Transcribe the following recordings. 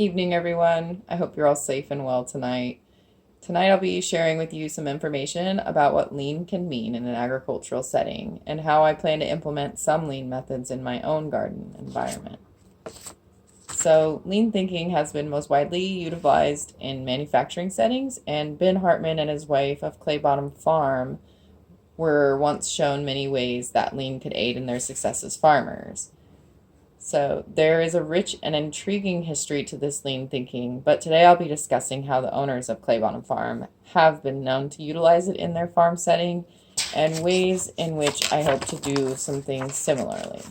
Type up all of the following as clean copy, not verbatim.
Evening, everyone. I hope you're all safe and well tonight. Tonight, I'll be sharing with you some information about what lean can mean in an agricultural setting and how I plan to implement some lean methods in my own garden environment. So, lean thinking has been most widely utilized in manufacturing settings, and Ben Hartman and his wife of Clay Bottom Farm were once shown many ways that lean could aid in their success as farmers. So there is a rich and intriguing history to this lean thinking, but today I'll be discussing how the owners of Clay Bottom Farm have been known to utilize it in their farm setting and ways in which I hope to do some things similarly.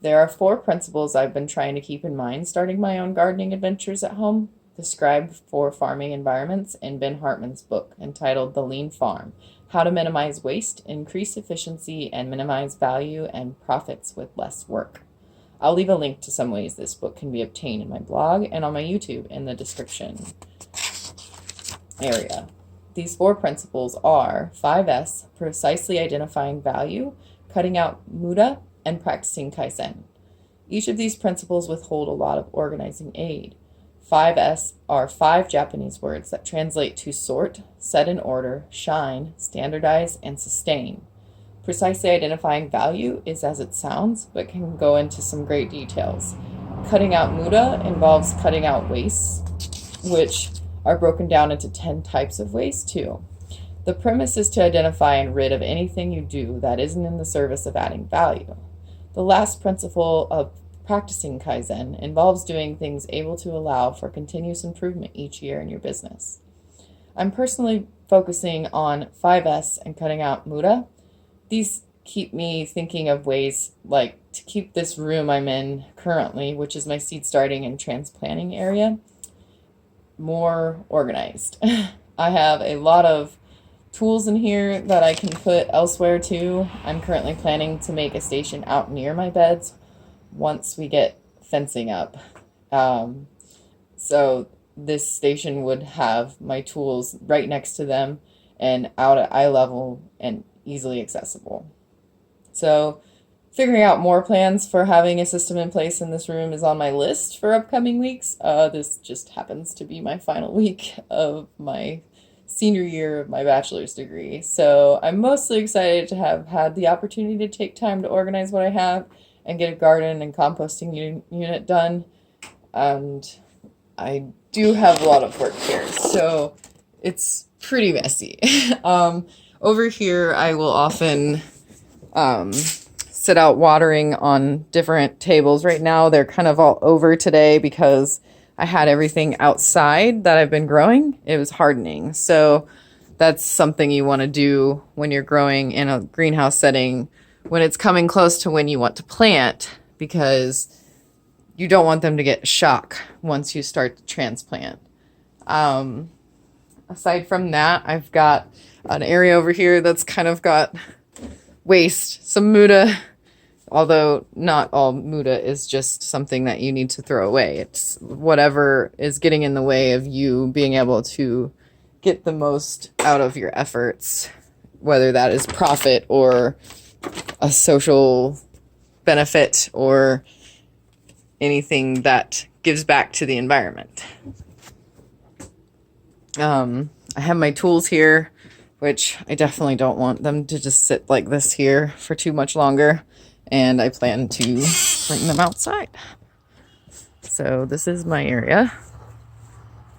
There are 4 principles I've been trying to keep in mind starting my own gardening adventures at home, described for farming environments in Ben Hartman's book entitled The Lean Farm: How to Minimize Waste, Increase Efficiency, and Minimize Value and Profits with Less Work. I'll leave a link to some ways this book can be obtained in my blog and on my YouTube in the description area. These 4 principles are 5S: precisely identifying value, cutting out muda, and practicing Kaizen. Each of these principles withhold a lot of organizing aid. 5S are 5 Japanese words that translate to sort, set in order, shine, standardize, and sustain. Precisely identifying value is as it sounds, but can go into some great details. Cutting out muda involves cutting out waste, which are broken down into 10 types of waste too. The premise is to identify and rid of anything you do that isn't in the service of adding value. The last principle of practicing Kaizen involves doing things able to allow for continuous improvement each year in your business. I'm personally focusing on 5S and cutting out muda. These keep me thinking of ways like to keep this room I'm in currently, which is my seed starting and transplanting area, more organized. I have a lot of tools in here that I can put elsewhere too. I'm currently planning to make a station out near my beds once we get fencing up. So this station would have my tools right next to them and out at eye level and easily accessible. So figuring out more plans for having a system in place in this room is on my list for upcoming weeks. This just happens to be my final week of my senior year of my bachelor's degree. So I'm mostly excited to have had the opportunity to take time to organize what I have and get a garden and composting unit done. And I do have a lot of work here, so it's pretty messy. Over here, I will often sit out watering on different tables. Right now, they're kind of all over today because I had everything outside that I've been growing. It was hardening. So that's something you want to do when you're growing in a greenhouse setting when it's coming close to when you want to plant, because you don't want them to get shock once you start to transplant. Aside from that, I've got an area over here that's kind of got waste, some muda. Although not all muda is just something that you need to throw away. It's whatever is getting in the way of you being able to get the most out of your efforts, whether that is profit or a social benefit or anything that gives back to the environment. I have my tools here, which I definitely don't want them to just sit like this here for too much longer. And I plan to bring them outside. So this is my area.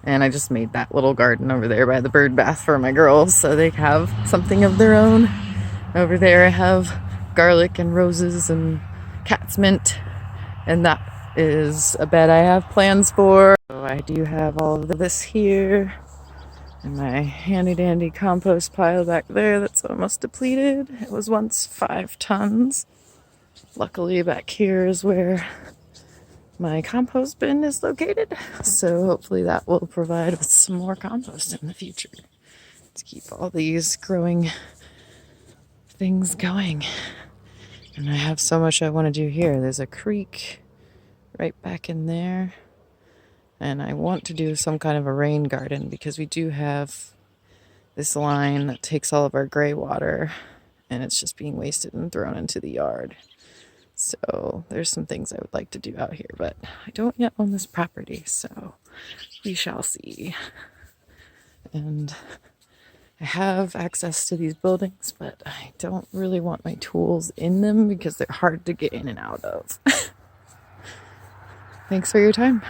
And I just made that little garden over there by the bird bath for my girls so they have something of their own. Over there I have garlic and roses and cat's mint. And that is a bed I have plans for. So I do have all of this here. And my handy dandy compost pile back there that's almost depleted. It was once 5 tons. Luckily, back here is where my compost bin is located, so hopefully that will provide us some more compost in the future to keep all these growing things going. And I have so much I want to do here. There's a creek right back in there, and I want to do some kind of a rain garden because we do have this line that takes all of our gray water, and it's just being wasted and thrown into the yard. So there's some things I would like to do out here, but I don't yet own this property, so we shall see. And I have access to these buildings, but I don't really want my tools in them because they're hard to get in and out of. Thanks for your time.